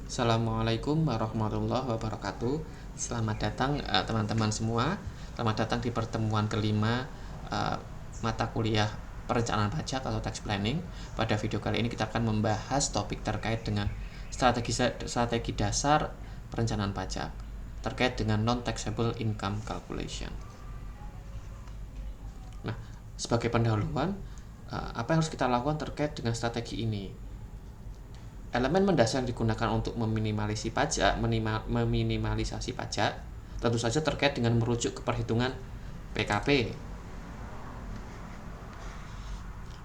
Assalamualaikum warahmatullahi wabarakatuh. Selamat datang teman-teman semua. Selamat datang di pertemuan kelima mata kuliah perencanaan pajak atau tax planning. Pada video kali ini kita akan membahas topik terkait dengan strategi dasar perencanaan pajak terkait dengan non-taxable income calculation. Nah, sebagai pendahuluan, apa yang harus kita lakukan terkait dengan strategi ini? Elemen mendasar yang digunakan untuk meminimalisasi pajak tentu saja terkait dengan merujuk ke perhitungan PKP.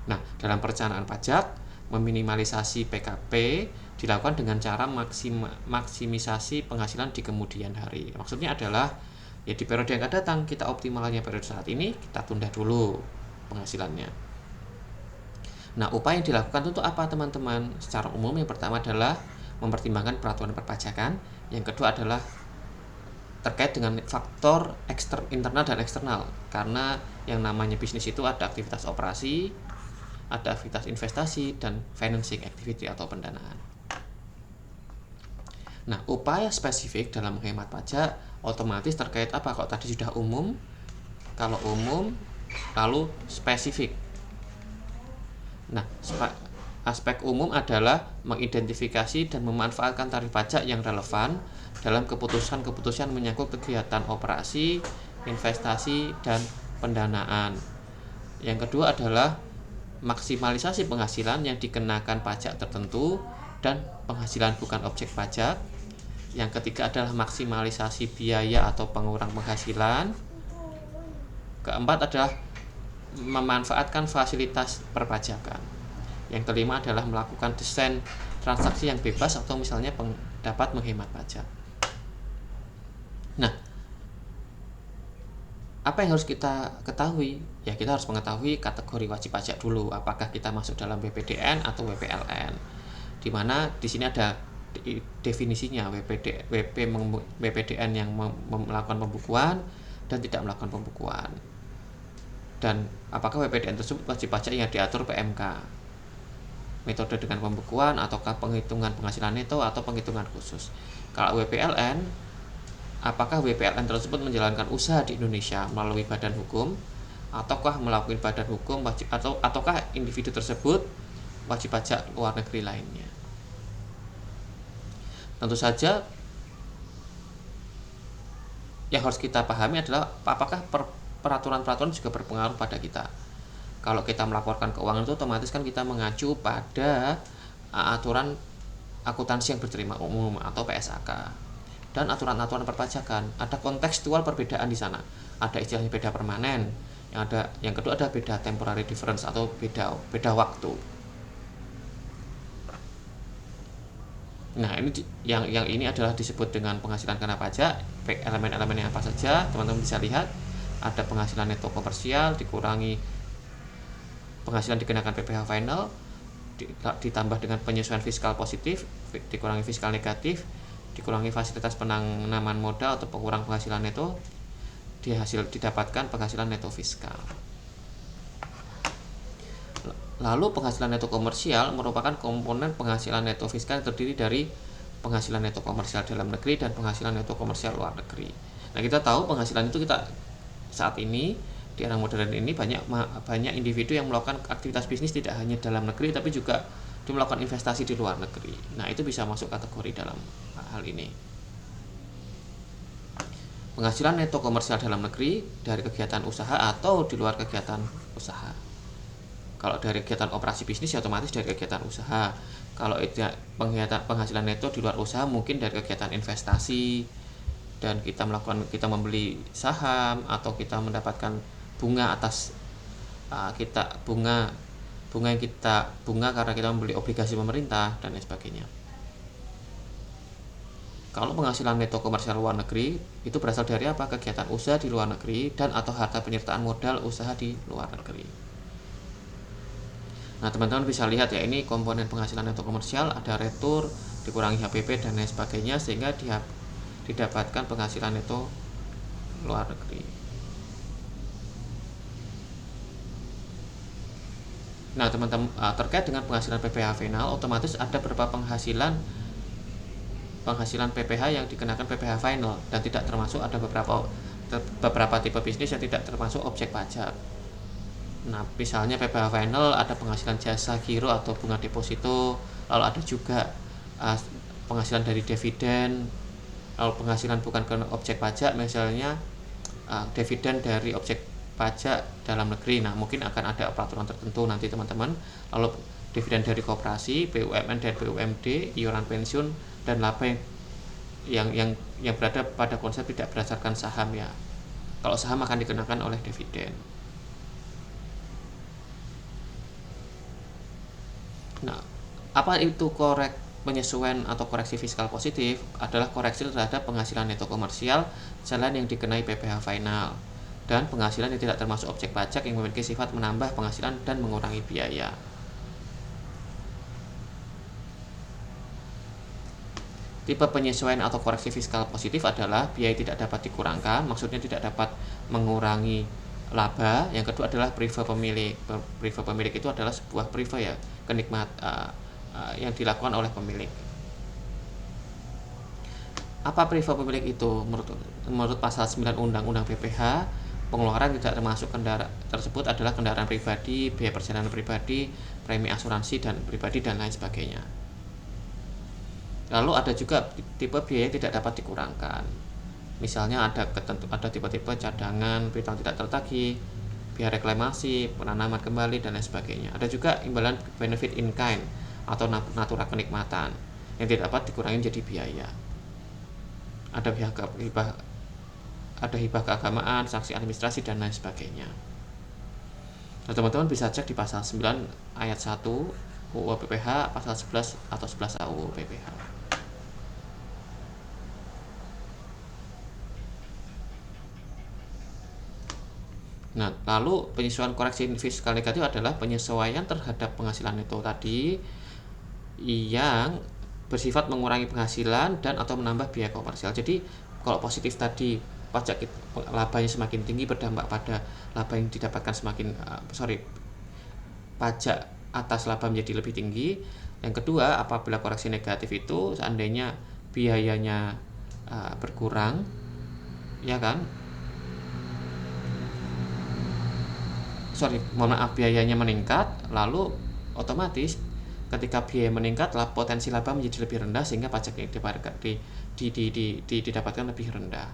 Nah, dalam perencanaan pajak, meminimalisasi PKP dilakukan dengan cara maksimisasi penghasilan di kemudian hari. Maksudnya adalah ya di periode yang akan datang kita optimalnya periode saat ini, kita tunda dulu penghasilannya. Nah, upaya yang dilakukan untuk apa teman-teman? Secara umum yang pertama adalah mempertimbangkan peraturan perpajakan, yang kedua adalah terkait dengan faktor internal dan eksternal, karena yang namanya bisnis itu ada aktivitas operasi, ada aktivitas investasi, dan financing activity atau pendanaan. Nah, upaya spesifik dalam menghemat pajak otomatis terkait apa? Kalau tadi sudah umum, kalau umum lalu spesifik. Nah, aspek umum adalah mengidentifikasi dan memanfaatkan tarif pajak yang relevan dalam keputusan-keputusan menyangkut kegiatan operasi, investasi, dan pendanaan. Yang kedua adalah maksimalisasi penghasilan yang dikenakan pajak tertentu dan penghasilan bukan objek pajak. Yang ketiga adalah maksimalisasi biaya atau pengurang penghasilan. Keempat adalah memanfaatkan fasilitas perpajakan. Yang kelima adalah melakukan desain transaksi yang bebas atau misalnya dapat menghemat pajak. Nah, apa yang harus kita ketahui? Ya, kita harus mengetahui kategori wajib pajak dulu. Apakah kita masuk dalam WPDN atau WPLN? Di mana di sini ada definisinya WPDN yang melakukan pembukuan dan tidak melakukan pembukuan. Dan apakah WPDN tersebut wajib pajak yang diatur PMK, metode dengan pembukuan ataukah penghitungan penghasilan neto atau penghitungan khusus. Kalau WPLN, apakah WPLN tersebut menjalankan usaha di Indonesia melalui badan hukum ataukah melalui badan hukum wajib ataukah individu tersebut wajib pajak luar negeri lainnya. Tentu saja yang harus kita pahami adalah apakah peraturan-peraturan juga berpengaruh pada kita. Kalau kita melaporkan keuangan itu otomatis kan kita mengacu pada aturan akuntansi yang berterima umum atau PSAK dan aturan-aturan perpajakan. Ada kontekstual perbedaan di sana. Ada istilahnya beda permanen. Yang kedua ada beda temporary difference atau beda waktu. Nah, ini yang ini adalah disebut dengan penghasilan kena pajak. Elemen-elemennya apa saja? Teman-teman bisa lihat. Ada penghasilan neto komersial dikurangi penghasilan dikenakan PPh final, ditambah dengan penyesuaian fiskal positif, dikurangi fiskal negatif, dikurangi fasilitas penanaman modal atau pengurang penghasilan neto, didapatkan penghasilan neto fiskal. Lalu penghasilan neto komersial merupakan komponen penghasilan neto fiskal yang terdiri dari penghasilan neto komersial dalam negeri dan penghasilan neto komersial luar negeri. Nah, kita tahu penghasilan itu saat ini di era modern ini banyak individu yang melakukan aktivitas bisnis tidak hanya dalam negeri tapi juga melakukan investasi di luar negeri. Nah, itu bisa masuk kategori dalam hal ini. Penghasilan neto komersial dalam negeri dari kegiatan usaha atau di luar kegiatan usaha. Kalau dari kegiatan operasi bisnis ya otomatis dari kegiatan usaha. Kalau penghasilan neto di luar usaha mungkin dari kegiatan investasi, dan kita membeli saham atau kita mendapatkan bunga atas bunga karena kita membeli obligasi pemerintah dan lain sebagainya. Kalau penghasilan neto komersial luar negeri itu berasal dari apa? Kegiatan usaha di luar negeri dan atau harta penyertaan modal usaha di luar negeri. Nah, teman-teman bisa lihat ya, ini komponen penghasilan neto komersial, ada retur, dikurangi HPP dan lain sebagainya sehingga didapatkan penghasilan neto luar negeri. Nah, teman-teman, terkait dengan penghasilan PPh final, otomatis ada beberapa penghasilan penghasilan PPh yang dikenakan PPh final dan tidak termasuk ada beberapa tipe bisnis yang tidak termasuk objek pajak. Nah, misalnya PPh final ada penghasilan jasa, giro atau bunga deposito, lalu ada juga penghasilan dari dividen, lalu penghasilan bukan ke objek pajak, misalnya dividen dari objek pajak dalam negeri. Nah, mungkin akan ada peraturan tertentu nanti teman-teman. Lalu dividen dari koperasi, BUMN dan BUMD, iuran pensiun dan laba yang berada pada konsep tidak berdasarkan saham ya. Kalau saham akan dikenakan oleh dividen. Nah, apa itu penyesuaian atau koreksi fiskal positif? Adalah koreksi terhadap penghasilan neto komersial jalan yang dikenai PPh final dan penghasilan yang tidak termasuk objek pajak yang memiliki sifat menambah penghasilan dan mengurangi biaya. Tipe penyesuaian atau koreksi fiskal positif adalah biaya tidak dapat dikurangkan, maksudnya tidak dapat mengurangi laba. Yang kedua adalah prive pemilik. Prive pemilik itu adalah sebuah prive ya, yang dilakukan oleh pemilik. Apa prive pemilik itu? Menurut pasal 9 Undang-Undang PPh, pengeluaran tidak termasuk kendaraan tersebut adalah kendaraan pribadi, biaya perjalanan pribadi, premi asuransi dan pribadi dan lain sebagainya. Lalu ada juga tipe biaya yang tidak dapat dikurangkan. Misalnya ada tipe-tipe cadangan, piutang tidak tertagih, biaya reklamasi, penanaman kembali dan lain sebagainya. Ada juga imbalan benefit in kind atau natura kenikmatan yang tidak dapat dikurangi menjadi biaya. Ada hibah keagamaan, sanksi administrasi dan lain sebagainya. Nah, teman-teman bisa cek di pasal 9 ayat 1 UU PPh, pasal 11 atau 11A UU PPh. Nah, lalu penyesuaian koreksi fiskal negatif adalah penyesuaian terhadap penghasilan neto tadi yang bersifat mengurangi penghasilan dan atau menambah biaya komersial. Jadi kalau positif tadi pajak labanya semakin tinggi berdampak pada laba yang didapatkan pajak atas laba menjadi lebih tinggi. Yang kedua, apabila koreksi negatif itu seandainya biayanya berkurang, ya kan? Biayanya meningkat, lalu otomatis ketika biaya meningkat, potensi laba menjadi lebih rendah sehingga pajak yang didapatkan lebih rendah.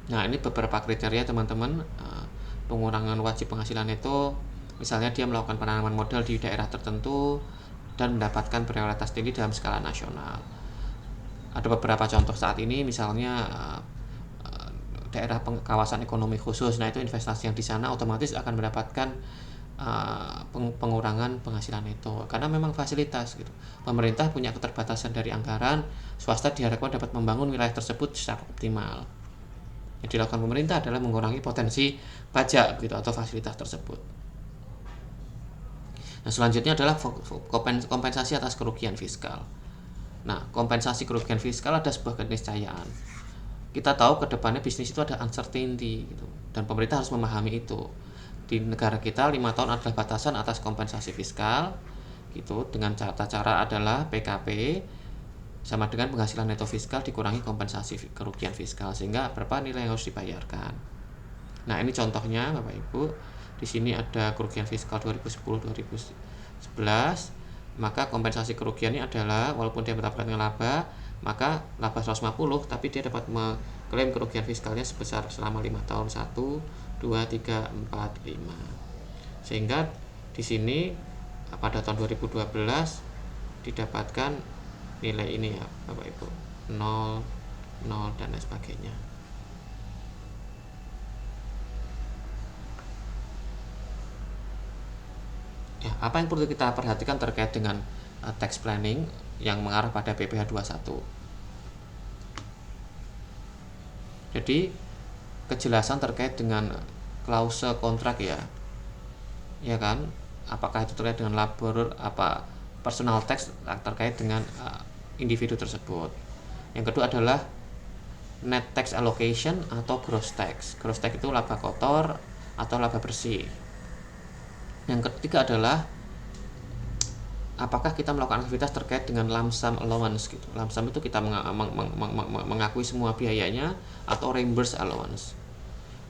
Nah, ini beberapa kriteria teman-teman pengurangan wajib penghasilan neto. Misalnya dia melakukan penanaman modal di daerah tertentu dan mendapatkan prioritas tinggi dalam skala nasional. Ada beberapa contoh saat ini, misalnya daerah kawasan ekonomi khusus. Nah, itu investasi yang di sana otomatis akan mendapatkan pengurangan penghasilan neto karena memang fasilitas gitu. Pemerintah punya keterbatasan dari anggaran, swasta diharapkan dapat membangun wilayah tersebut secara optimal. Yang dilakukan pemerintah adalah mengurangi potensi pajak gitu atau fasilitas tersebut. Nah, selanjutnya adalah kompensasi atas kerugian fiskal. Nah, kompensasi kerugian fiskal ada sebuah keniscayaan. Kita tahu ke depannya bisnis itu ada uncertainty gitu, dan pemerintah harus memahami itu. Di negara kita 5 tahun adalah batasan atas kompensasi fiskal gitu, dengan cara adalah PKP sama dengan penghasilan neto fiskal dikurangi kompensasi kerugian fiskal sehingga berapa nilai yang harus dibayarkan. Nah, ini contohnya Bapak Ibu. Di sini ada kerugian fiskal 2010-2011, maka kompensasi kerugiannya adalah walaupun dia mendapatkan laba, maka laba 150 tapi dia dapat mengklaim kerugian fiskalnya sebesar selama 5 tahun 1, 2, 3, 4, 5. Sehingga di sini pada tahun 2012 didapatkan nilai ini ya Bapak Ibu, 0, 0 dan lain sebagainya. Ya, apa yang perlu kita perhatikan terkait dengan tax planning yang mengarah pada PPh 21. Jadi kejelasan terkait dengan klause kontrak ya kan, apakah itu terkait dengan labor personal tax terkait dengan individu tersebut. Yang kedua adalah net tax allocation atau gross tax. Gross tax itu laba kotor atau laba bersih. Yang ketiga adalah apakah kita melakukan aktivitas terkait dengan lump sum allowance gitu. Lump sum itu kita mengakui semua biayanya atau reimburse allowance.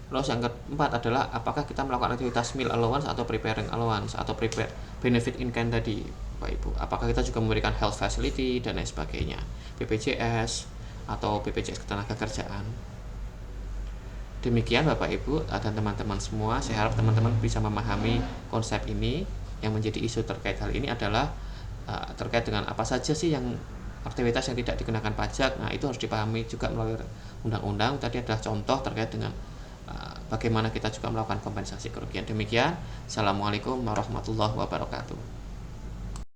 Terus yang keempat adalah apakah kita melakukan aktivitas meal allowance atau preparing allowance atau prepare benefit in kind tadi Bapak Ibu. Apakah kita juga memberikan health facility dan lain sebagainya, BPJS atau BPJS Ketenagakerjaan. Demikian Bapak Ibu dan teman-teman semua, saya harap teman-teman bisa memahami konsep ini. Yang menjadi isu terkait hal ini adalah terkait dengan apa saja sih yang aktivitas yang tidak dikenakan pajak. Nah, itu harus dipahami juga melalui undang-undang. Tadi adalah contoh terkait dengan bagaimana kita juga melakukan kompensasi kerugian. Demikian, Assalamualaikum warahmatullahi wabarakatuh.